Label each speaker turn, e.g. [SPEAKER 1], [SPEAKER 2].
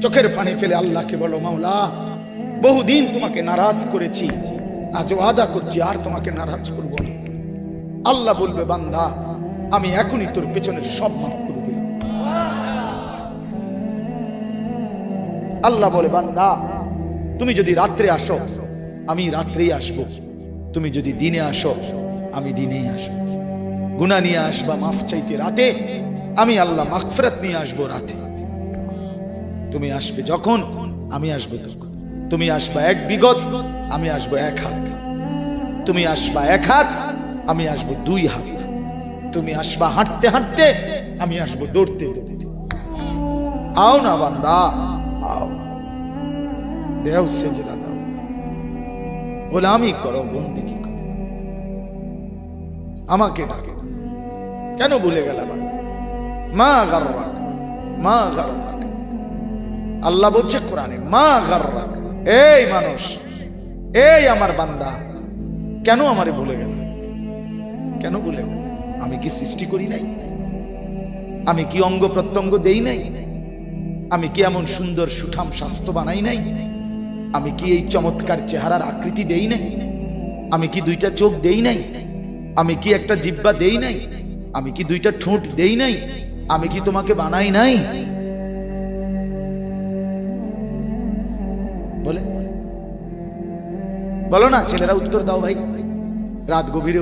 [SPEAKER 1] চোখের পানি ফেলে আল্লাহকে বলো, মাওলা বহুদিন তোমাকে নারাজ করেছি, আজ ওয়াদা করছি আর তোমাকে নারাজ করব না। আল্লাহ বলবে, বান্দা আমি এখনই তোর পেছনের সব মাফ করে দিলাম। আল্লাহ বলে, বান্দা তুমি যদি রাত্রে আসো আমি রাত্রেই আসবো, তুমি যদি দিনে আসো আমি দিনেই আসবো। গুনাহ নিয়ে আসবা মাফ চাইতে রাতে, আমি আল্লাহ মাগফিরাত নিয়ে আসবো রাতে। তুমি আসবে যখন, আমি আসবো তখন। তুমি আসবা এক বিগত, আমি আসবো এক হাত। তুমি আসবা এক হাত, আমি আসবো দুই হাত। তুমি আসবা হাঁটতে হাঁটতে, আমি আসবো দৌড়তে দৌড়তে। আও না বান্দা, আও, দেও সেজদা দাও, গোলামি করো, বন্দেগী করো, আমাকে ডাকে। কেন ভুলে গেল? মা গাররাক, মা গাররাক। আল্লাহ বলছে কোরআনে, মা গাররাক। এই মানুষ, এই আমার বান্দা, কেন আমারে ভুলে গেল? কেন ভুলে গেল? আমি কি সৃষ্টি করি নাই? আমি কি অঙ্গ প্রত্যঙ্গ দেই নাই? আমি কি এমন সুন্দর সুঠাম স্বাস্থ্য বানাই নাই? আমি কি এই চমৎকার চেহারার আকৃতি দেই নাই? আমি কি দুইটা চোখ দেই নাই? আমি কি একটা জিহ্বা দেই নাই? আমি কি দুইটা ঠোঁট দেই নাই? আমি কি তোমাকে বানাই নাই? বলে বলো না ছেলেরা, উত্তর দাও ভাই, রাত গভীরে